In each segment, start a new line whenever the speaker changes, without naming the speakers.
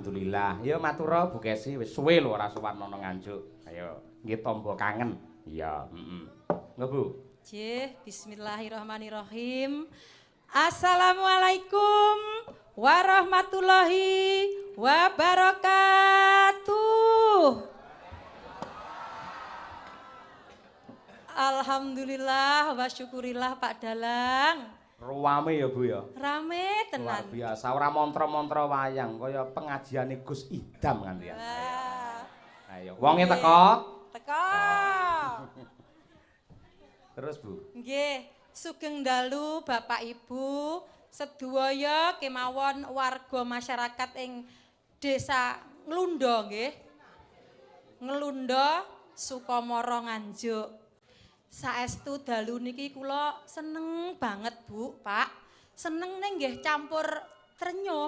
alhamdulillah. Ya matura Bu Kesi wis suwe lho ora sowan ana Nganjuk. Ayo nggih tombo kangen. Iya, heeh. Nggih Bu.
Nggih, bismillahirrahmanirrahim. Assalamualaikum warahmatullahi wabarakatuh. Alhamdulillah wa syukurillah Pak Dalang.
Ruwame ya Bu ya.
Rame
Luar
tenan.
biasa, ora mantra-mantra wayang kaya pengajiane Gus Idam ngantian.
Wah.
Ayo, wonge teko.
Teko.
Terus Bu.
Nggih, sugeng dalu Bapak Ibu sedaya kemawon warga masyarakat ing Desa Nglundo nggih. Nglundo Sukamara Nganjuk. Saestu dalu niki kula seneng banget Bu, Pak. Seneng ning nggih campur trenyuh.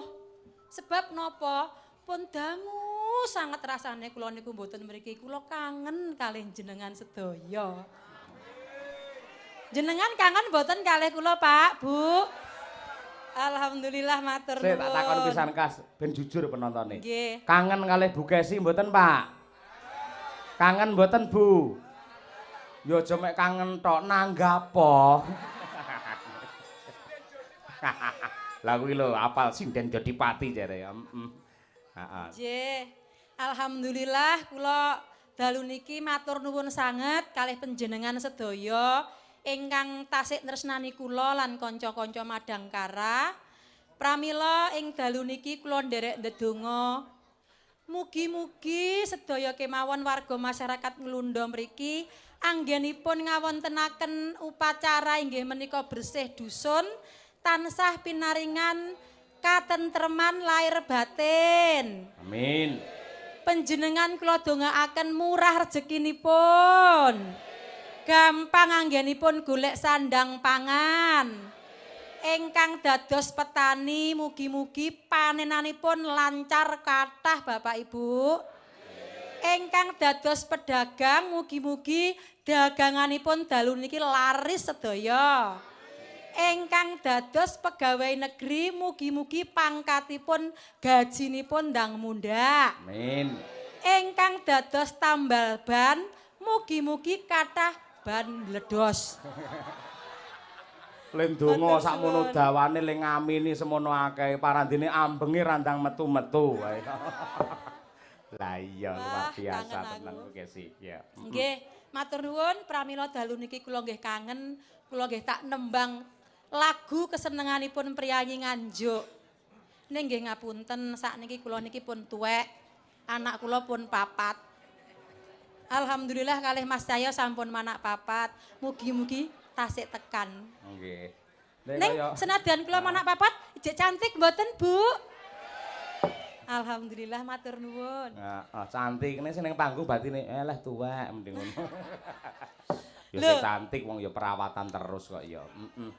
Sebab napa? Pun dangu sanget rasane kula niku mboten mriki. Kula kangen kalih jenengan sedaya. Jenengan kangen mboten kalih kula, Pak, Bu? Alhamdulillah matur nuwun.
Sik tak takon pisan Kas, ben jujur penontone.
Nggih.
Kangen kalih Bu Kesi mboten, Pak? Kangen mboten, Bu? Ya aja mek kangen tok nanggapo. Lah kuwi lho apal sinden jadi pati jare. Heeh.
Nggih. Alhamdulillah kula dalu niki matur nuwun sanget kalih panjenengan sedaya ingkang tasih tresnani kula lan kanca-kanca Madangkara. Pramila ing dalu niki kula nderek ndedonga mugi-mugi sedaya kemawon warga masyarakat Nglundo mriki anggenipun ngawontenaken upacara inggih menika bersih dusun tansah pinaringan katentreman lahir batin.
Amin.
Panjenengan kula dongaaken murah rezekinipun. Gampang anggenipun golek sandang pangan. Ingkang dados petani mugi-mugi panenanipun lancar kathah Bapak Ibu. Ingkang dados pedagang mugi-mugi daganganipun dalu niki laris sedaya. Ingkang dados pegawai negeri mugi-mugi pangkatipun gajinipun ndang mundhak.
Amin.
Ingkang dados tambal ban mugi-mugi kathah ban bledos.
Le ndonga sakmono dawane le ngamini semono akeh parandene ambenge randang metu-metu wae. Lah iya luar biasa tenan Bu Kesi. Ya.
Nggih, matur nuwun pramila dalu niki kula nggih kangen, kula nggih tak nembang lagu kesenenganipun priyayi Nganjuk. Ning nggih ngapunten sakniki kula niki pun tuwek, anak kula pun 4. Alhamdulillah kalih Mas Cahyo sampun manak 4. Mugi-mugi tasik tekan.
Nggih.
Ning senadyan kula manak 4, ijek cantik mboten, Bu? Alhamdulillah matur nuwun.
Heeh, cantik nek sing ning panggung batine eleh tuwek mending ngono. Ya
Lho.
sing cantik wong ya perawatan terus kok ya. Heeh.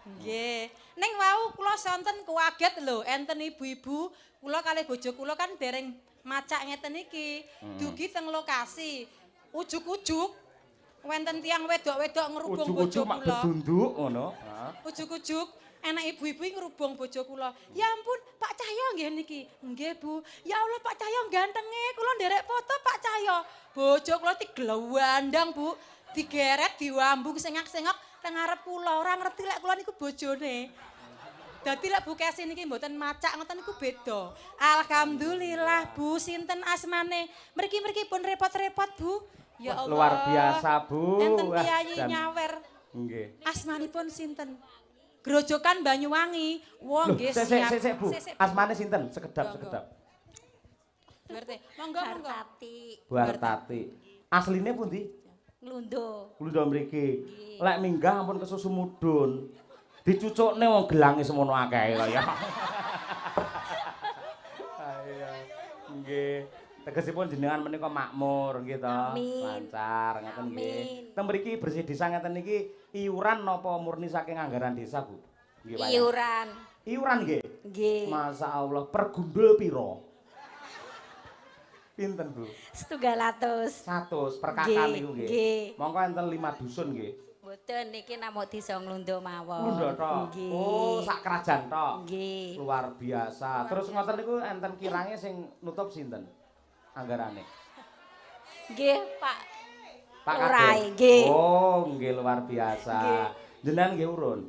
Nggih. Ning wau kula sonten kuwaget lho, enten ibu-ibu, kula kalih bojo kula kan dereng macak ngeten iki. Dugi teng lokasi. Ujuk-ujuk wonten tiyang wedok-wedok ngrubung bojo
Ujug-ujug mak
kula.
bedunduk ngono. Heeh.
Ujuk-ujuk enak ibu-ibu ngrubung bojo kula. Ya ampun, Pak Cahyo nggih niki. Nggih, Bu. Ya Allah, Pak Cahyo gantenge. Kula nderek foto Pak Cahyo. Bojo kula diglewandang, Bu. Digeret, diwambung sengak-sengok teng ngarep kula. Ora ngerti lek kula niku bojone. Dadi lek Bu Kesi niki mboten macak ngoten niku beda. Alhamdulillah, Bu. Sinten asmane? Mriki-mriki pun repot-repot, Bu. Ya Allah.
Luar biasa, Bu.
Enten
Wah,
piyayi
dan-
nyawer.
Nggih.
Asmanipun sinten? Grojokan Banyuwangi. Wong nggih siap.
Sik, Bu.
Sik, Bu.
Asmane sinten?
Monggo.
Sekedap.
Ngerti. Monggo, monggo.
Bu Hartati. Asline pundi?
Nglundo.
Klundo mriki. Lek minggah ampun kesusu mudhun. Dicucukne wong gelange semono akeh kaya. Ayo. Nggih. Tegesipun jenengan menika makmur nggih to.
Amin.
Lancar ngoten nggih.
Amin.
Teng mriki bersih desa ngeten niki iuran napa murni saking anggaran desa, Bu? Nggih, Pak.
Iuran.
Iuran nggih.
Nggih.
Masya Allah, per gundul piro? Pinten, Bu?
700.
100 per kakak
Nggih,
niku nggih.
nggih.
Monggo enten 5 dusun nggih.
Mboten niki namung desa Nglundo mawon.
Nglundo tok.
Nggih.
Oh, sak kerajaan tok.
Nggih.
Luar biasa. Terus ngoten niku enten kirange sing nutup sinten? Anggarane.
Nggih, Pak.
Pak
Urai,
Kadek.
nggih.
Oh, nggih luar biasa.
Nggih.
Jenengan nggih urun.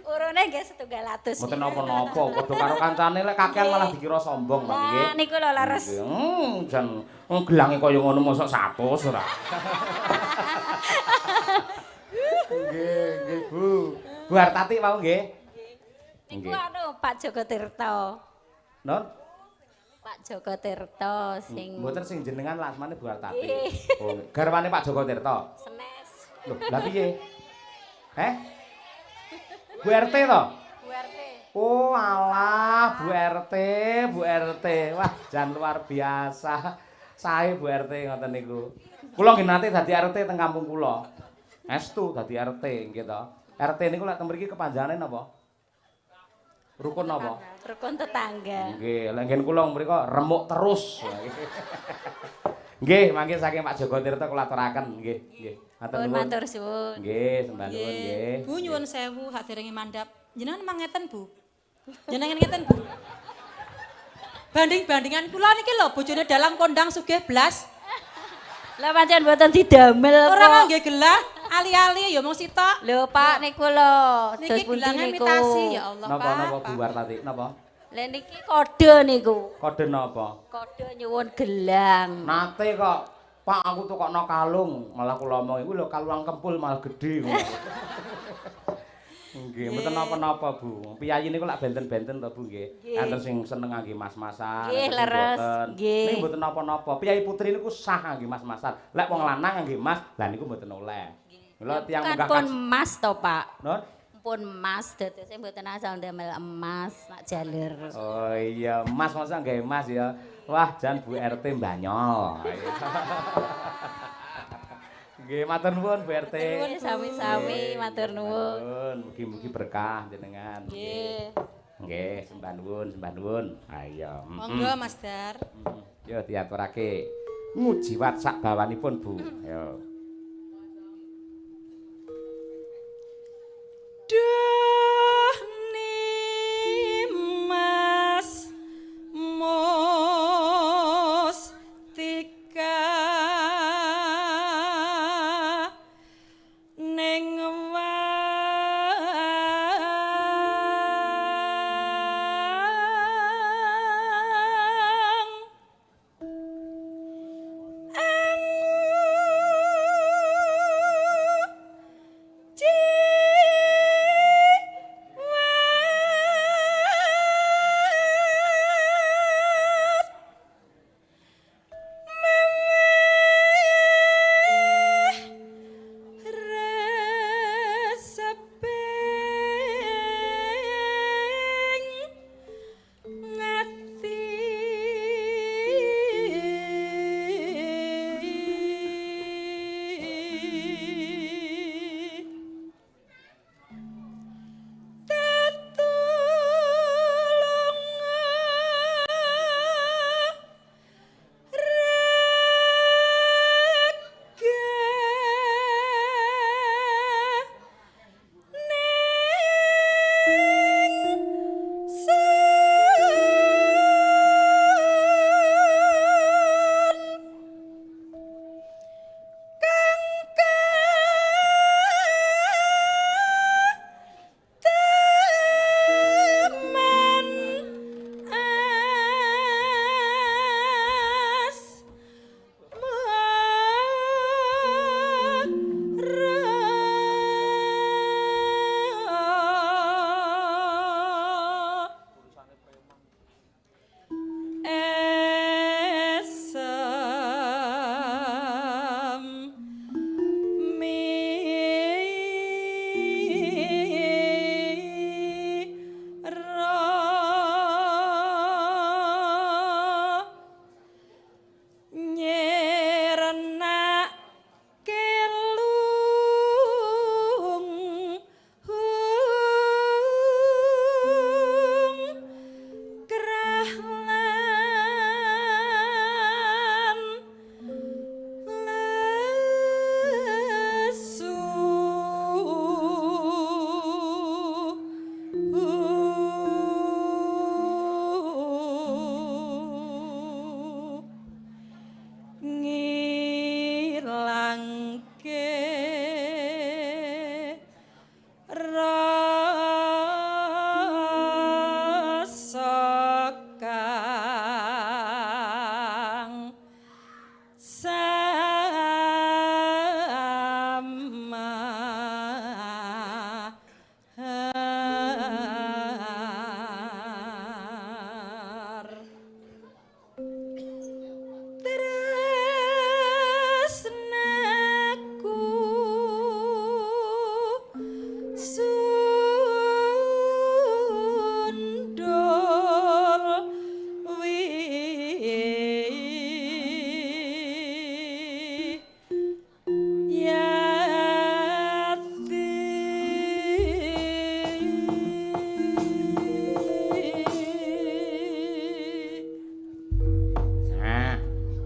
Urune nggih 700.
Mboten napa-napa, padha karo kancane lek kakean malah dikira sombong, Pak nggih.
Lah niku lho leres.
Jan gelange kaya ngono mosok 100 ora. Nggih, nggih, Bu. Bu Hartati mau nggih.
Niku anu Pak Joko Tirta.
Non?
Pak Joko Tirta sing
Mboten sing jenengan lasmane Bu Hartati.
Nggih.
Oh, garwane Pak Joko Tirta.
Senes.
Loh, lha piye? Bu RT to?
Bu RT.
Oh alah, Bu RT, Bu RT. Wah, jan luar biasa. Sae Bu RT ngoten niku. Kula nggih nate dadi RT teng kampung kula. Estu dadi RT nggih to. RT niku lek teng mriki kepanjangane napa? Rukun napa?
Rukun tetangga.
Nggih, lek ngen kula mriko remuk terus. Nggih, mangke saking Pak Joko Tirta kula aturaken nggih, nggih.
Pun matur suwun.
Nggih, sembah nuwun nggih.
Bu nyuwun sewu saderenge mandhap. Jenengan emang ngeten, Bu. Jenengan ngeten, Bu. Banding-bandingan kula niki lho bojone dalang kondang sugih blas.
Lah pancen mboten didamel kok.
Ora ngangge gelah, ali-ali ya mung sitok.
Lho Pak niku lho, dos
Niki
pundi
gelange
niku.
imitasi ya Allah, Pak.
Napa Bu Wartati? Napa?
Lah niki kode niku.
Kode napa?
Kode nyuwun gelang.
Nate kok Pak aku tukokno kalung, malah kula omong iku lho kalung kempul malah gedhe ngono. Nggih, mboten napa-napa Bu. Piyayi niku lak benten-benten to Bu nggih. Enten sing seneng ngangge mas-masan,
Nggih, leres. Nggih.
Ning mboten napa-napa. Piyayi putri niku sah ngangge mas-masan. Lek wong lanang ngangge mas, lah niku mboten oleh. Mula tiyang munggah
Pun emas to Pak.
Nun?
Pun emas dadose mboten asal ndamel emas nak jaler.
Oh iya, Mas masa nggawe Mas ya. Wah, jan Bu RT Banyol. Nggih, matur nuwun Bu RT.
Nggih, sami-sami matur nuwun.
Mugi-mugi berkah jenengan.
Nggih.
Nggih, sembah nuwun. Ayo.
Monggo Mas Dar.
Yo diaturake. Mujiwat sak bawanipun Bu. Yo.
Duh Nimas Mustika ning wang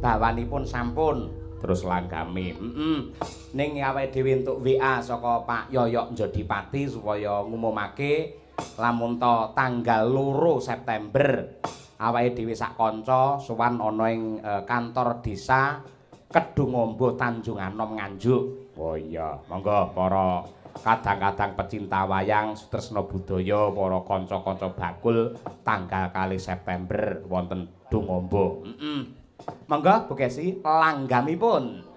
bawanipun sampun terus langgami. Ning awake dhewe entuk WA saka Pak Yoyok Njodipati supaya ngumumake lamun to tanggal 2 September awake dhewe sak kanca sowan ana ing kantor desa Kedungombo Tanjung Anom Nganjuk. Oh iya, monggo para kadang-kadang pecinta wayang Sutresna Budaya, para kanca-kanca bakul tanggal 2 September wonten Dungombo. Monggo Bu Kesi langgamipun.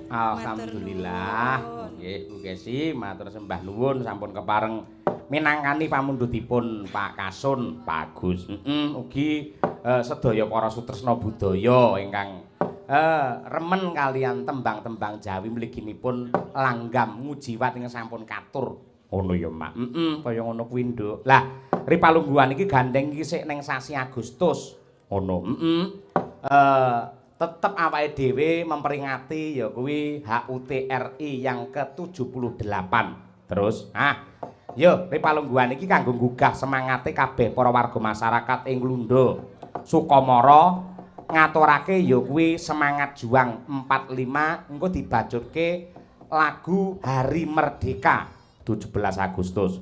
Alhamdulillah, nggih Bu Kesi matur sembah nuwun sampun kepareng minangkani pamundhutipun Pak Kasun, Pak Agus. Ugi sedaya para sutresna budaya ingkang remen kalian tembang-tembang Jawi mliginipun langgam ngujiwat ing sampun katur. Ngono ya, Mak. Kaya ngono kuwi, Nduk. Lah, Ripalungguhan iki gandeng iki sik ning sasi Agustus. Ngono. Tetep awake dhewe memperingati ya kuwi HUT RI yang ke-78. Terus, yo Ripalungguhan iki kanggo nggugah semangate kabeh para warga masyarakat ing Lunda. Sukamara ngaturake ya kuwi semangat juang 45 engko dibajutke lagu Hari Merdeka 17 Agustus.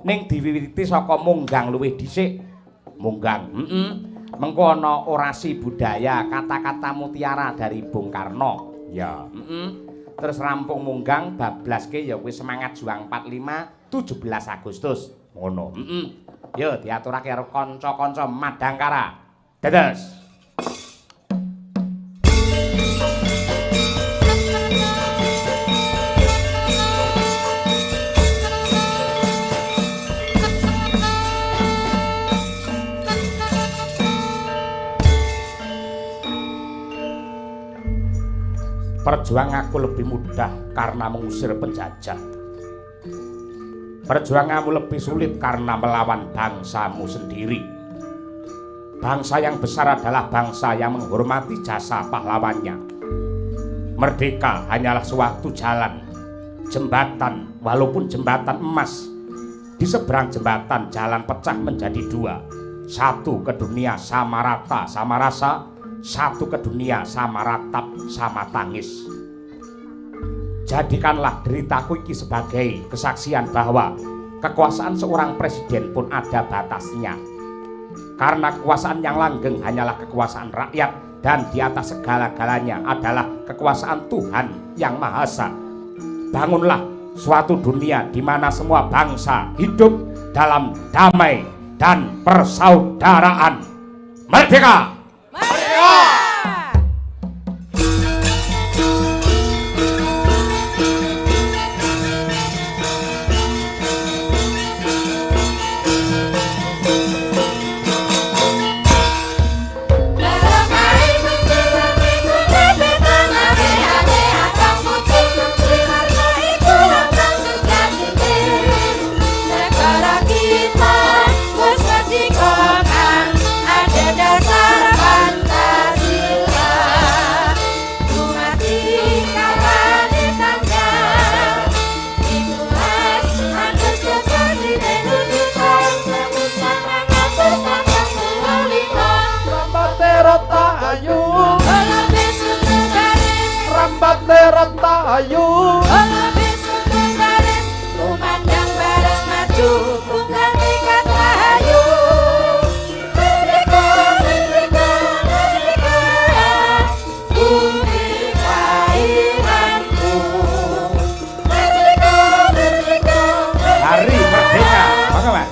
Ning diwiwiti saka Munggang luwih dhisik. Munggang. Mengko ana orasi budaya kata-kata mutiara dari Bung Karno. Ya, terus rampung Munggang bablaske ya kuwi semangat juang 45 17 Agustus. Ngono. Yo diaturake karo kanca-kanca Madangkara. Dados. Perjuanganku lebih mudah karena mengusir penjajah. Perjuanganmu lebih sulit karena melawan bangsamu sendiri. Bangsa yang besar adalah bangsa yang menghormati jasa pahlawannya. Merdeka hanyalah suatu jalan, jembatan, walaupun jembatan emas. Di seberang jembatan jalan pecah menjadi dua. Satu ke dunia sama rata, sama rasa. Satu ke dunia sama ratap, sama tangis. Jadikanlah deritaku iki sebagai kesaksian bahwa kekuasaan seorang presiden pun ada batasnya. Karena kekuasaan yang langgeng hanyalah kekuasaan rakyat dan di atas segala-galanya adalah kekuasaan Tuhan yang Maha Esa. Bangunlah suatu dunia di mana semua bangsa hidup dalam damai dan persaudaraan. Merdeka!
Ayu
lebih suntuk garis lumandang bareng maju bunga tingkat rahayu. Merdeka, merdeka, merdeka, bumi kelahiranku. Merdeka, merdeka,
Hari Merdeka. Monggo, Mas.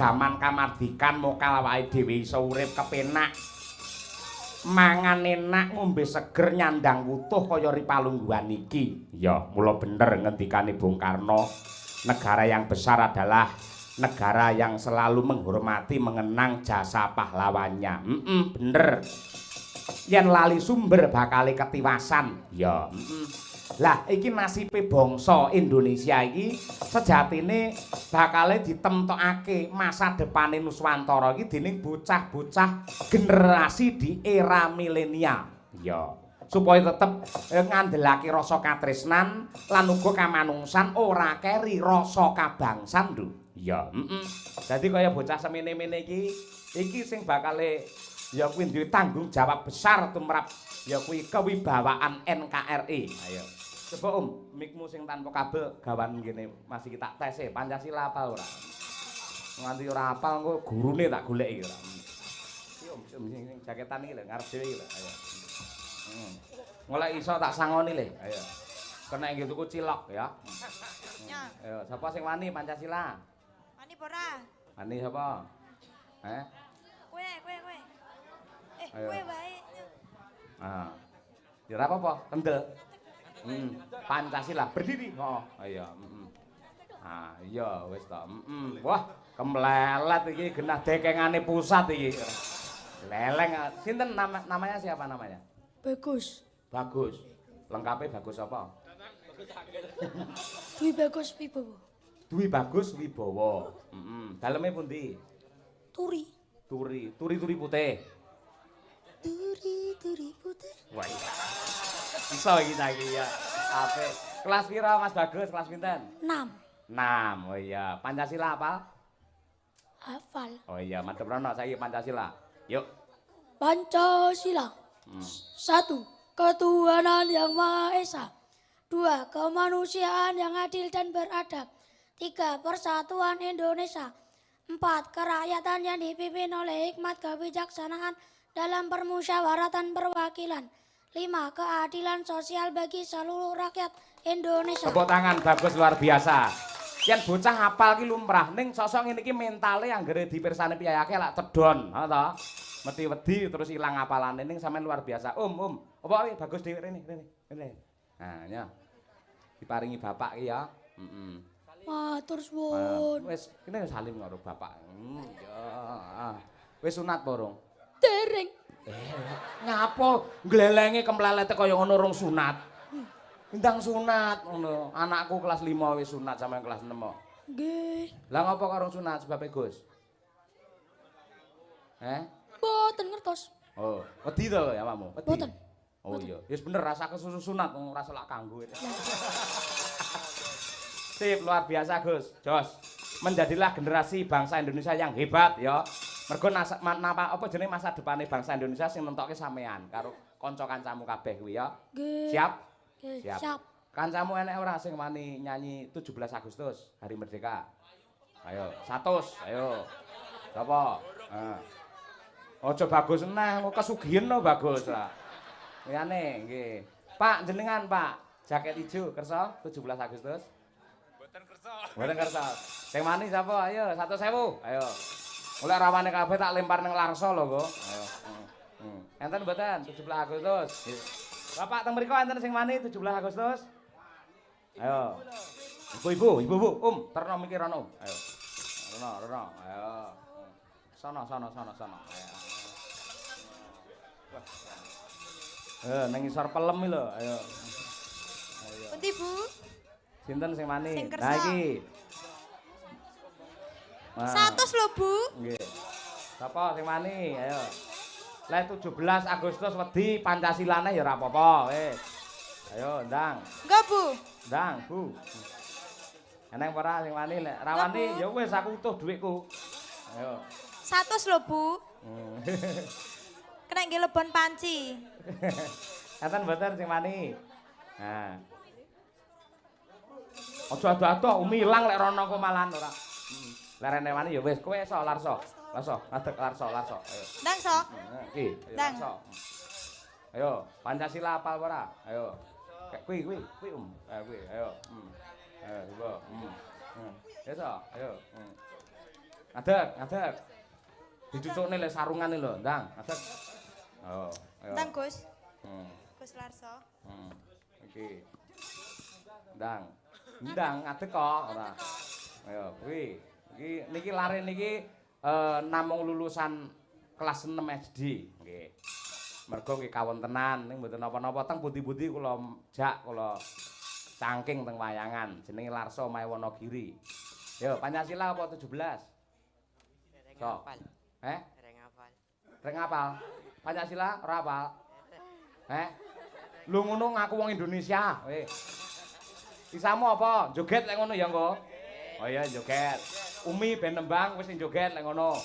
jaman kamardikan mokal awake dhewe iso urip kepenak. Mangan enak, ngombe seger, nyandang wutuh kaya ripalungguhan iki. Ya, mula bener ngendikane Bung Karno, negara yang besar adalah negara yang selalu menghormati, mengenang jasa pahlawannya. Bener. Yen lali sumber bakale ketiwasan. Ya, Lah iki nasibe bangsa Indonesia iki sejatine bakale ditemtokake masa depane Nuswantara iki dening bocah-bocah generasi di era milenial. Ya, supaya tetep ngandelake rasa katresnan lan uga kamanungsan ora keri rasa kabangsan lho. Ya, Dadi kaya bocah semene-mene iki sing bakale ya kuwi duwe tanggung jawab besar tumrap ya kuwi kewibawaan NKRI. Ayo. Coba mikmu sing tanpa kabel gawan ngene masih kita tes Pancasila apa ora? Nganti ora hafal engko gurune tak goleki ora. Iki sing jaketan iki lho ngarep dhewe iki lho. Ayo. Golek iso tak sangoni le. Ayo. Kena nggo tuku cilok ya. Ayo, sapa sing wani Pancasila?
Wani apa ora?
Wani sapa?
Kowe.
Ayo.
Kowe wae.
Ah. Ya ora apa-apa, kendel. Pancasila berdiri. Oh, iya. Ah, iya wis to. Wah, kemlelet iki genah dekengane pusat iki. Leleng. Sinten namanya siapa namanya?
Bagus.
Bagus. Lengkape Bagus apa?
Dwi Bagus Wibowo.
Dwi Bagus Wibowo. Daleme pundi?
Turi.
Turi putih.
Turi putih.
Wah. Iso iki saiki ya. Apik. Kelas pira Mas Bagus? Kelas pinten?
6.
6. Oh iya, Pancasila apa?
Hafal.
Oh iya, madhep rono saiki Pancasila. Yuk.
Pancasila. 1. Ketuhanan yang Maha Esa. 2. Kemanusiaan yang adil dan beradab. 3. Persatuan Indonesia. 4. Kerakyatan yang dipimpin oleh hikmat kebijaksanaan dalam permusyawaratan perwakilan. 5. Keadilan sosial bagi seluruh rakyat Indonesia.
Tepuk tangan Bagus luar biasa. Yen bocah hafal ki lumrah ning sosok ngene iki mentale anggere dipirsani piyayake lak cedon, ha to. Wedi-wedi terus ilang hafalane ning sampean luar biasa. Apa Bagus dhewe rene. Nah, ya. Diparingi bapak ki ya.
Matur suwun.
Wis kene salim karo bapak. Ya. Wis sunat apa urung?
Dereng.
Ngapa glelenge kemlelete kaya ngono rung sunat? Ndang sunat ngono. Anakku kelas 5 wis sunat sampeyan kelas 6.
Nggih.
Lah ngapa karo sunat sebab Gus?
Mboten ngertos.
Oh, wedi to ya awakmu? Wedi.
Mboten.
Oh iya, wis bener rasa kesusu sunat ora selak kanggo. Sip, luar biasa Gus. Jos. Menjadilah generasi bangsa Indonesia yang hebat ya. Mergo apa jenenge masa depane bangsa Indonesia sing nentokke sampean karo kanca-kancamu kabeh kuwi ya.
Nggih.
Siap?
Siap.
Kancamu enek ora sing wani nyanyi 17 Agustus Hari Merdeka? Ayo, 100. Ayo. Sapa? Aja Bagus neh, kesugihan no Bagus lah. Liyane nggih. Pak jenengan, Pak. Jaket ijo kersa 17 Agustus? Mboten kersa. Sing wani sapa? Ayo, 100.000. Ayo. Oleh rawane kabeh tak lempar ning larsa lho, Kok. Ayo. Enten mboten 17 Agustus. Bapak teng mriku enten sing wani 17 Agustus? Ayo. Ibu, terno mikir ono. Ayo. Rono. Ayo. Sono. Ayo. Nang isor pelem lho, ayo.
Pundi, Bu?
Sinten sing wani?
Sing kersa.
Nah iki.
100 lho, Bu.
Nggih. Sapa sing wani? Ayo. Lek 17 Agustus wedi Pancasilane ya ora apa-apa, wis. Ayo, ndang.
Enggak, Bu.
Ndang, Bu. Eneng ora sing wani lek ra wani ya wis aku utuh dhuwitku. Ayo.
100 lho, Bu. Kena nggih lebon panci.
Enten mboten sing wani? Nah. Aja ado-ado umilang lek rono kok malahan ora. Lek rene wani ya wis kowe iso larso. Ngadeg larso. Ayo.
Ndang sok.
Iki, ayo
Ndang.
larso. Ayo, Pancasila apal ora? Ayo. Kayak kuwi. Kuwi, ayo. Ayo, coba. Iso, ayo. Ngadeg. Dicucukne lek sarungane lho, Ndang. Ngadeg. Oh, ayo.
Ndang Gus.
Hmm.
Gus Larso.
Iki. Ndang ngadeg kok ora. Ayo, kuwi. Niki lare niki namung lulusan kelas 6 SD, nggih. Mergo nggih kawontenan ning mboten napa-napa teng pundi-pundi kula cangking teng wayangan jenenge Larso Mae Wonogiri. Yo, Pancasila apa 17? So. Reng apal. Pancasila ora apal. Lu ngono ngaku wong Indonesia, weh. Isamu apa? Joget lek ngono ya, engko. Oh iya, joget. Umi ben nembang wis joget lek ngono.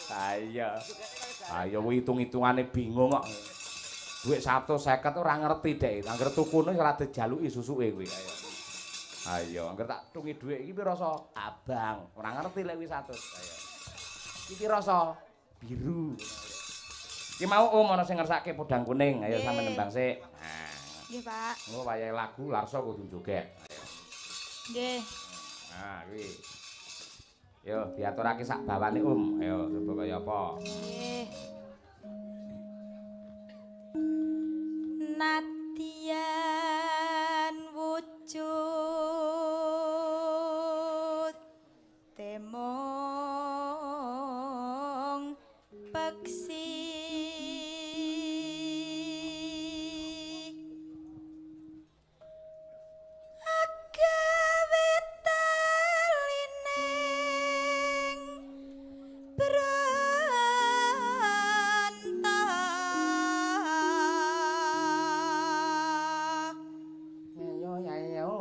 Ayo. Ayo hitung-hitungane bingung kok. Duit 150 ora ngerti dek. Angger tukune ora dijaluki susuke kuwi. Ayo, angger tak tungi dhuwit iki pira rasa? Abang. Ora ngerti lek wis 100. Ayo. Iki pira rasa? Biru. Iki mau ana sing ngersake podang kuning. Ayo sampe nembang sik. Nah.
Nggih, Pak.
Engko wayahe lagu Larso kudu joget. Ayo.
Nggih.
Nah, kuwi. Yo, diaturake sak bawane, Ayo, coba kaya apa?
Nggih. Nadyan wujud temong peksi agawe talining berantah
Ayo.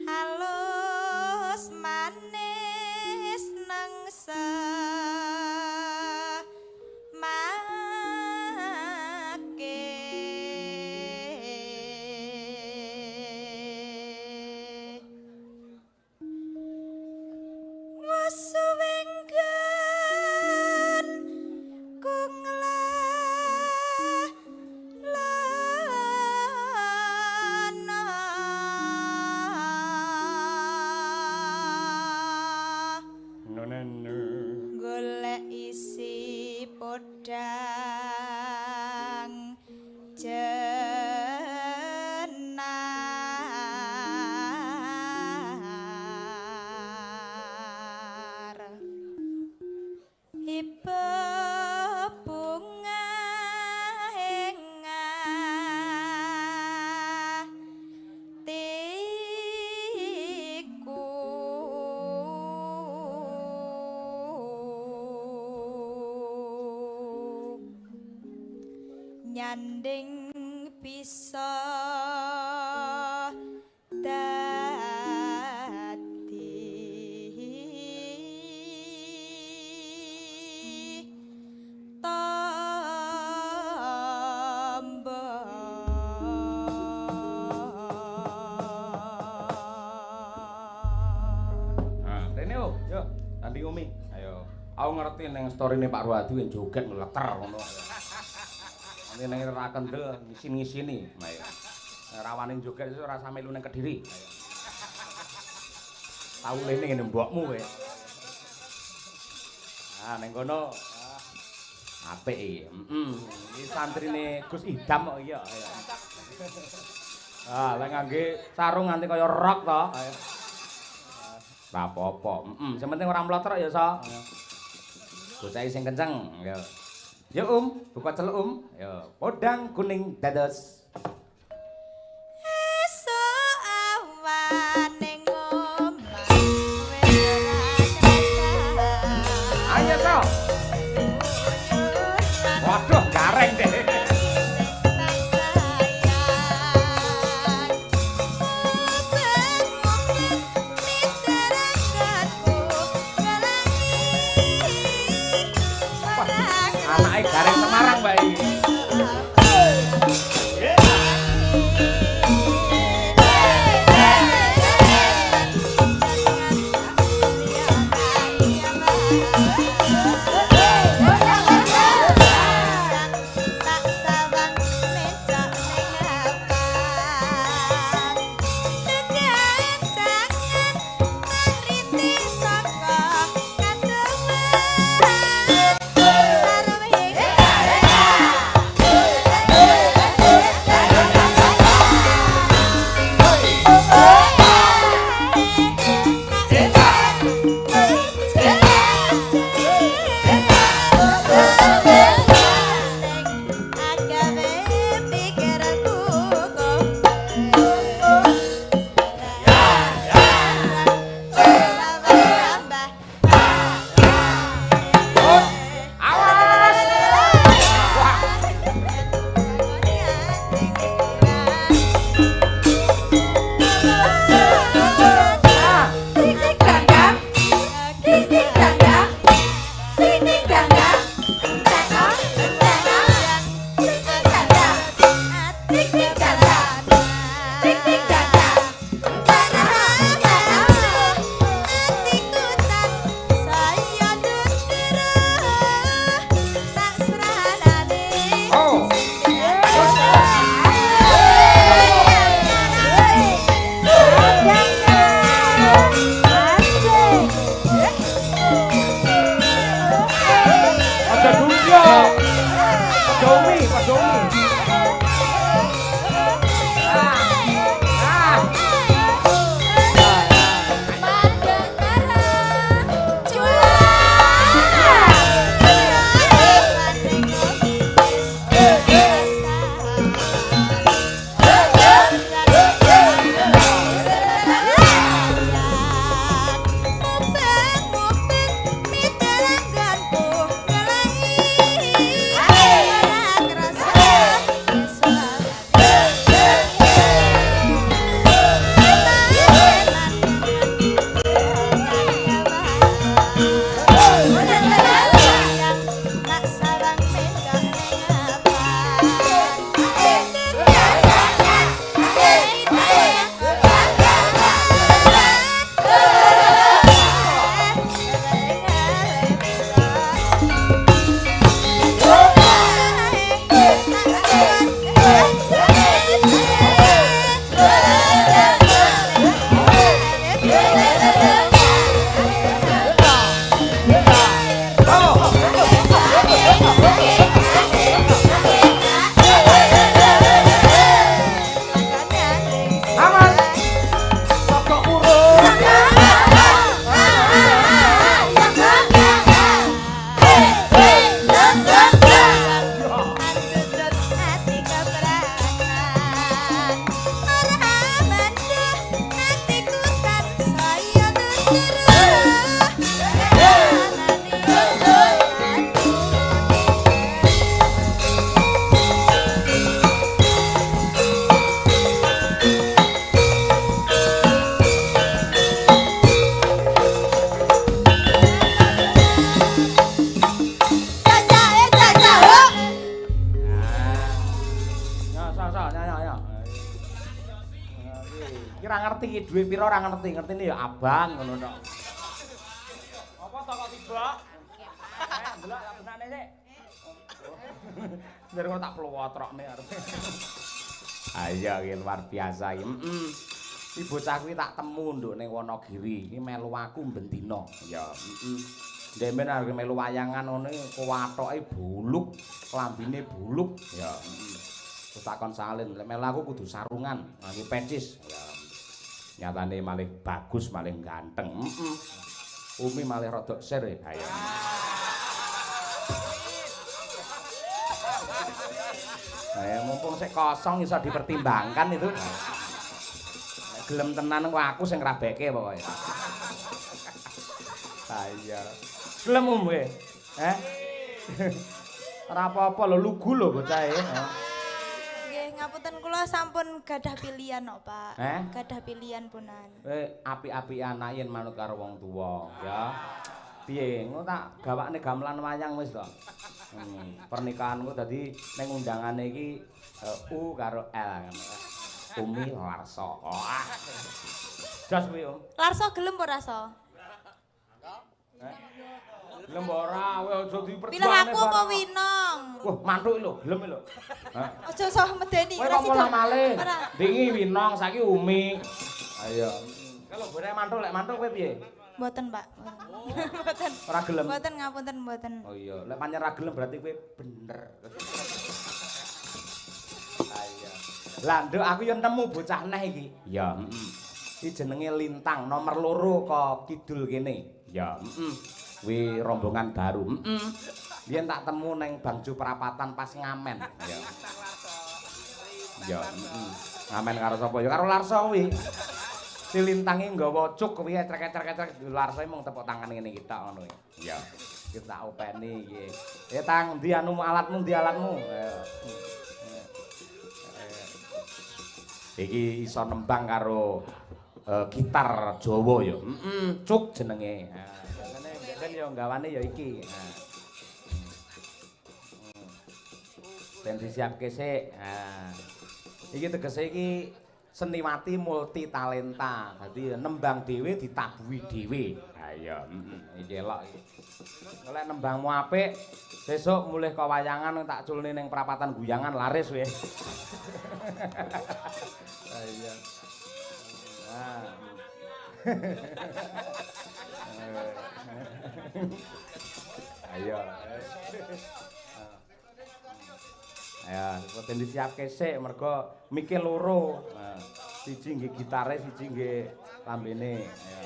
halus manis nangsa make wasuwenggan kunglah lana golek isi podang jenar iba bunga hengah tiku nyanding bisa dadi
Nah, rene yo, tanding Umi. Ayo. Aku ngerti ning storine Pak Ruwadi yang joget ngeleter ngono. Nanti ning ra kendel ngisin-ngisini. Ayo. Rawane joget iso ora sampe lu ning Kediri. Ayo. Tau lene ngene mbokmu kowe. Ah, ning kono apik iki. Iki santrine Gus Idam kok iya. Ayo. Ah, lek ngangge sarung nganti kaya rok to. Ayo. Ora apa-apa. Sing penting ora mlotrok ya, So. Bocah sing kenceng. Ya. Ya, buka celuk, Ya, podang kuning dados.
esuk awan ning omah wis ora kerasa.
Ayo, So. Waduh, gareng deh. Anake gareng Semarang, Mbak iki. Kira ngerti iki duwe pira ora ngerti, ngertine ya abang ngono tok. Apa to kok tiba? Delok tak benane sik. Biar kok tak plowotrokne arep. Ayo iki luar biasa iki. Iki bocah kuwi tak temu nduk ning Wonogiri. Iki melu aku bendina. Ya, Ndemen arep melu wayangan ngono kuwatoke buluk, klambine buluk. Ya, Terus takon salin, melu aku kudu sarungan, nganggo pecis. Ya. Nyatane malih bagus, malih ganteng. Umi malih rada sir ayo. Mumpung sik kosong iso dipertimbangkan itu. Gelem tenan kok aku sing ngrabeke pokoke. Ha iya. Gelem kowe. Ora apa-apa lho lugu lho bocahe.
Ngapunten kula sampun gadah pilihan kok, Pak. Gadah pilihan punan.
Apik-apikan anak yen manut karo wong tuwa, ya. Piye? Engko tak gawakne gamelan wayang wis to. Pernikahanku dadi ning undangane iki U karo L ngono. Umi Larso. Wah. Jos kuwi, Om.
Larso gelem apa rasa?
Gelem ora, kowe aja diperjuangane.
Pilih aku apa Winong?
Wah, mantuk lho, gelem lho.
Aja usah medeni.
Kowe kok malah malih. Dingi Winong, saiki Umi. Ayo. Kalau boleh mantuk lek mantuk kowe piye?
Mboten, Pak. Mboten.
Ora gelem.
Mboten ngapunten mboten.
Oh iya, lek pancen ora gelem berarti kowe bener. Ayo. Lah nduk aku yo nemu bocah neh iki. Ya, Iki jenenge Lintang nomor 2 kok kidul kene. Ya, Kuwi rombongan baru. Biyen tak temu neng Bangju Perapatan pas ngamen. Ya. Ya, ngamen karo sapa ya? Karo Larso kuwi. Si Lintange nggawa cuk kuwi etrek-etrek Larso mung tepuk tangan ngene iki tok ngono. Ya. Iki tak openi iki. Tang, ndi anumu alatmu, ndi alatmu? Iki iso nembang karo gitar Jawa ya. Cuk jenenge. Kan yo gawane ya iki. Ben disiapke sik. Iki tegese iki seniwati multi talenta. Dadi nembang dhewe ditabuhi dhewe. Ha iya, iki elok iki. Nek nembangmu apik, sesuk mulih kawayangan tak culne ning perapatan guyangan laris kowe. Ha iya. Ayo. Ya, ben disiapke sik mergo mikir loro. Nah, siji nggih gitare, siji nggih lambene. Ya.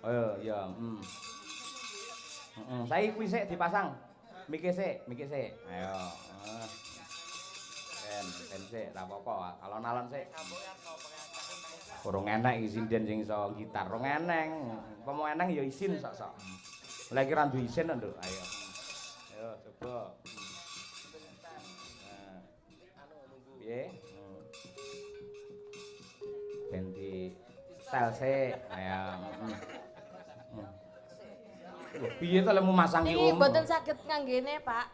Ayo, ya, Saiki kuwi sik dipasang. Mikir sik. Ayo. Ben sik, ra apa-apa. Alon-alon sik. Urung enek iki sinden sing iso gitar, rong eneng. Apa mau eneng ya isin sok-sok. Lah iki ra duwe isin nduk, ayo. Ayo coba. Piye? Ben di style sik. Ayo. Piye to lemu masang ki
Niki
Om?
mboten saged nganggene, Pak.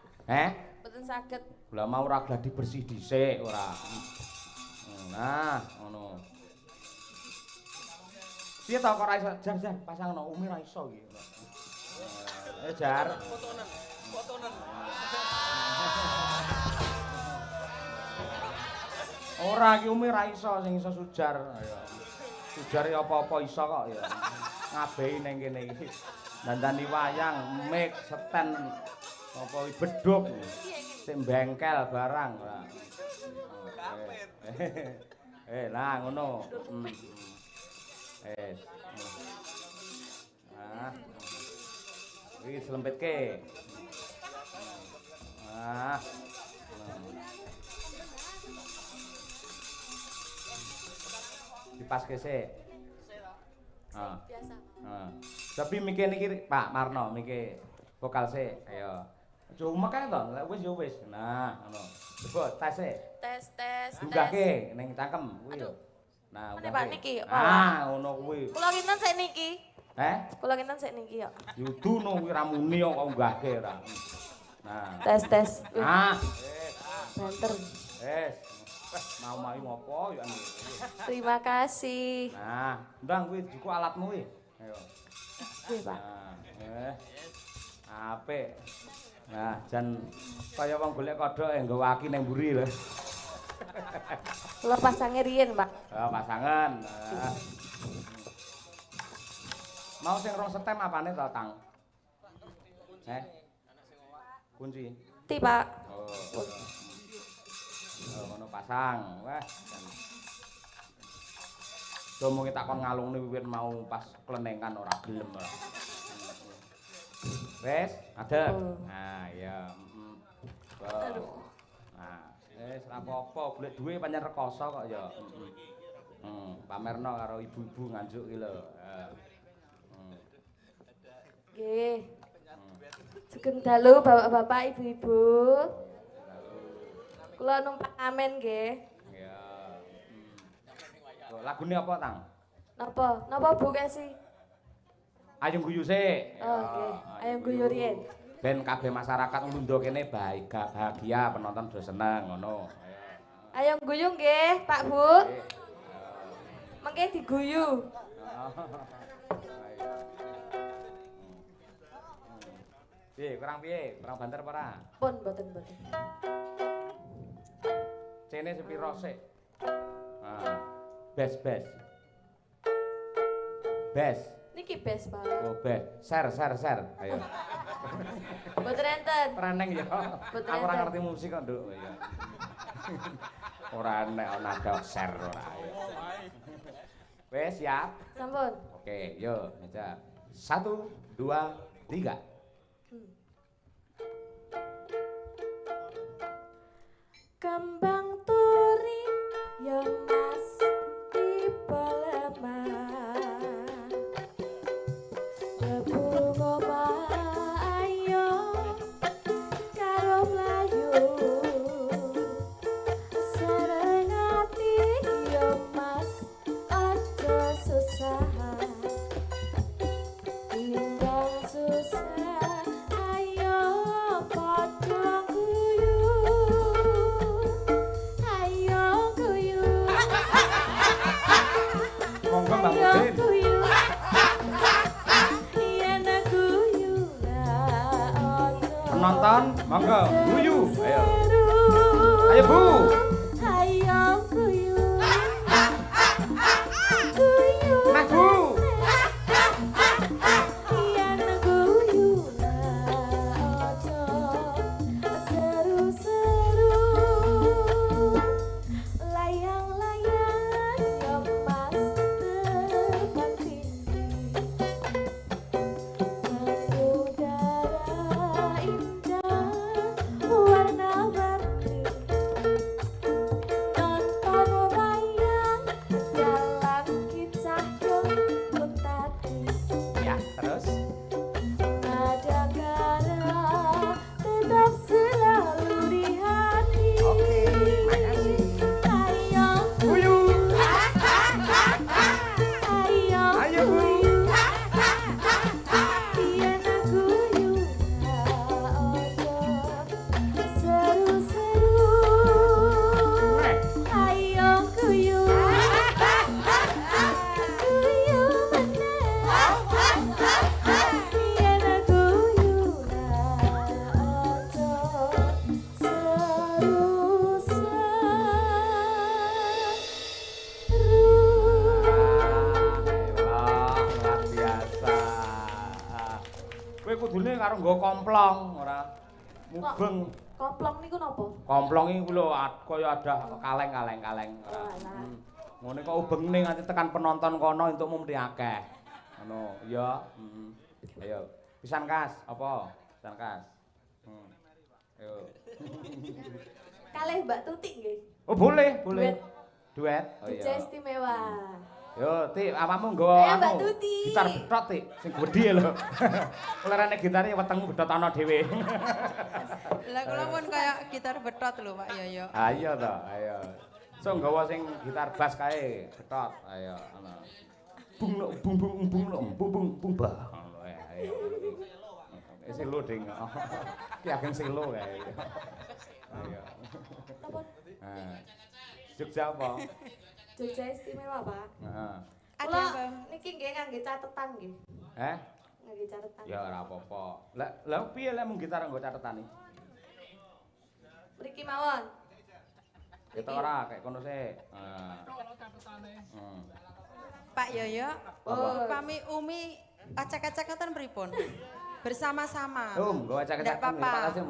Mboten saged.
Lah mau ora gladi bersih dhisik ora. Nah, ngono. Piye to kok ora iso jar pasangno Umi ra iso iki. Jar. Fotonen. Ora iki Umi ra iso sing iso sujar. Ayo. Sujar ya apa-apa iso kok ya. Ngabehi ning kene iki. Dandani wayang, mic, seten apa bedhug. Sik bengkel barang ora. Lah ngono. Nah. Iki selempitke. Dipaske sik.
Biasa.
Tapi mikir niki Pak Marno mikir vokal sik. Ayo. Cuma kae to, lek wis ya wis. Nah, ngono. Coba tes sik.
Tes.
Dunggahke ning cangkem kuwi yo. Nah,
Ngene Pak niki.
ngono kuwi.
Kula kinten sik niki. Kula kinten sik niki yo.
Yuduno kuwi ra muni kok unggahke ora. Nah.
Tes.
Banter. Mau ngopo yo.
Terima kasih.
Nah, ndang kuwi juku alatmu kuwi. Ayo.
Nggih, Pak.
Apik. Nah, jan kaya wong golek kodhok nggo waki ning mburi lho.
Kula pasange riyen, Pak.
Pasangan. Mau sing rong setem apane to, Tang? Kunci.
Ti, Pak.
Ngono pasang. Wah. Domonge takon ngalungne wiwit mau pas klenengan ora gelem ora. Wes, adem. Nah, ya. Nah, wis ora apa-apa, golek duwe pancen rekoso kok ya. Pamerno karo ibu-ibu nganjuk iki lho.
Nggih. Sugeng dalu Bapak-bapak, Ibu-ibu. Kula numpak amen nggih.
Ya. Lagune apa, Tang?
Napa Bu Kesi?
Ayo guyu sik.
Oh, nggih. Ayo guyu riyen.
Ben kabeh masyarakat ngundha kene bahagia, penonton do seneng ngono.
Ayo guyu nggih, Pak Bu. Mengke diguyu.
Piye, kurang banter apa ora?
Pun mboten.
Cene sepiro sik? Bes.
Niki bes, Pak.
Oh, bes. Share. Ayo.
Mboten enten.
Reneng ya.
Betul,
Aku ora
enten.
ngerti musik kok, Nduk. Iya. Ora enek ana ada share ora. Wes, siap.
Sampun.
Oke, yuk, meja. 1, 2, 3.
Kembang turi ya mas tipe lemah lebu ngomah ayo karo mlayu serengati ya mas aja susah timbang susah ayo padha
Monggo Mbak Mudin. Penonton, monggo guyu. Ayo. Ayo Bu.
Ayo guyu.
Nah Bu.
Yen guyu aja
karo nggo komplong ora mubeng.
Komplong niku napa?
Komplong iki lho kaya ada kaleng-kaleng ora. Ngene kok ubengne nganti tekan penonton kono entukmu mesti akeh. Ngono, ya. Ayo, pisan Kas, apa? Pisan Kas. Ayo.
Kalih Mbak Tuti nggih.
Oh, boleh. Duet. Oh iya.
Jejak istimewa.
Yo, Ti, awakmu nggawa
Mbak Tuti.
gitar betot, Ti, sing gedhe lho. Kelerane gitare weteng bedot ana dhewe.
Lah kula pun kaya gitar betot lho Pak Yoyo.
Ayo to, ayo. So nggawa sing gitar bass kae, betot. Ayo, ana. Bung bung bah. Ayo. Sing lo ding. Ki ageng sing lo kae. Ayo. Jogja apa?
Jogja istimewa, Pak.
Heeh.
Kula niki nggih ngangge catetan nggih. Ngangge catetan.
Ya ora apa-apa. Lah piye lek mung gitar nggo catetan iki?
Mriki mawon.
Kita ora kayak kono sik.
Pak Yoyo, upami Umi acak-acak ngoten pripun? Bersama-sama.
Nggo acak-acak
Ndak apa-apa.
Pak Lasim.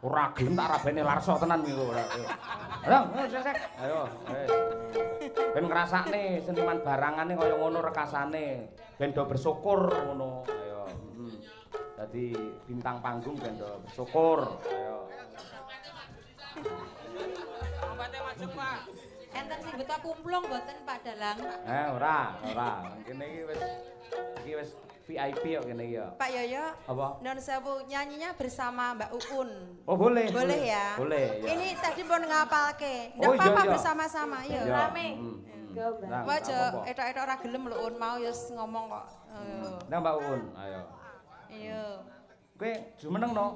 Ora gelem tak rabene larso tenan niku ora. Ayo, sek. Ayo. Ben ngrasakne seniman barangane kaya ngono rekasane. Ben do bersyukur ngono. Ayo. Dadi bintang panggung ben do bersyukur. Ayo.
Obatnya masuk, Pak. Enten sing beto kumplung mboten Pak Dalang.
Ora. Kene iki wis VIP kok kene iki ya.
Pak Yoyo.
Apa?
Non sewu nyanyinya bersama Mbak Uun.
Oh, boleh.
Boleh ya?
Boleh, ya.
Ini tadi pun ngapalke. Ndak
Oh, iya,
apa-apa
iya.
bersama-sama, yuk.
Rame.
Nah,
Mbak.
Wajo, etok-etok ora gelem lho Un mau yus ngomong kok.
Nah, Mbak Un, ayo.
Iya.
Kowe jumeneng no,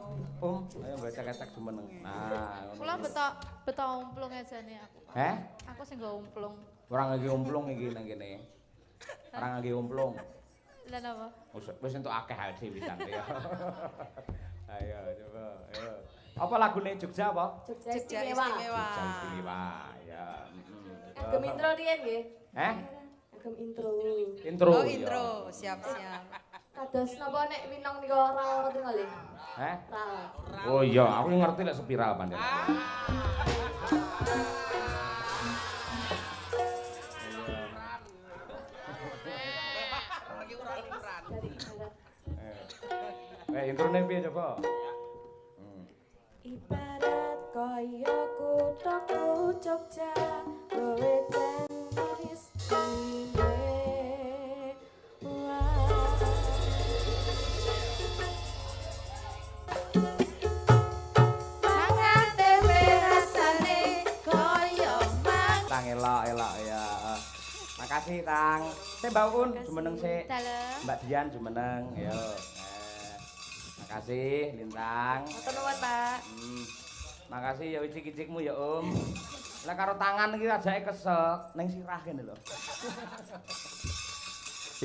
Ayo ngecek-ngecek jumeneng. Nah, ngono.
Kula beto umplung ajane aku. Aku sing nggo umplung.
Ora ngangge umplung iki nang kene. Ora ngangge umplung.
Lah napa?
Wis entuk akeh hal dhewe pisan ya. Ayo, coba. Ayo. Apa lagune Jogja apa?
Jogja
Jogja
istimewa.
istimewa.
Jogja istimewa. Ya.
Agem intro riyen nggih. Agem intro.
Intro.
Oh, intro. Siap-siap.
Kados napa nek winong nika ora ngerti nggih? Ral.
Oh iya, aku ngerti lek spiral pancen. Introne piye coba?
Ibarat kaya kuthaku Jogja, kowe jangan istimewa.
Mangan tempe rasane kaya
Tang elok ya. Makasih Tang. Mbak Un jumeneng sik.
Dalem.
Mbak Dian jumeneng. Yo. Makasih Lintang.
Matur nuwun, Pak.
Makasih ya icik-icikmu ya Lah karo tangan iki ajake kesel ning sirah kene lho.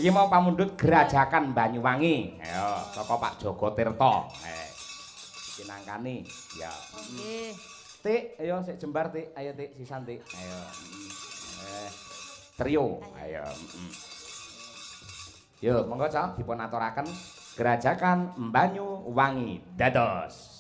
Iki mau pamundhut Gerajakan Banyuwangi. Ayo, saka Pak Joko Tirta. Kinangkani. Ya.
Nggih.
Tik, ayo sik jembar Tik. Ayo Tik, sisan Tik. Ayo. Trio. Ayo. Yo, monggo Cak dipun aturaken Gerajakan Banyuwangi dados.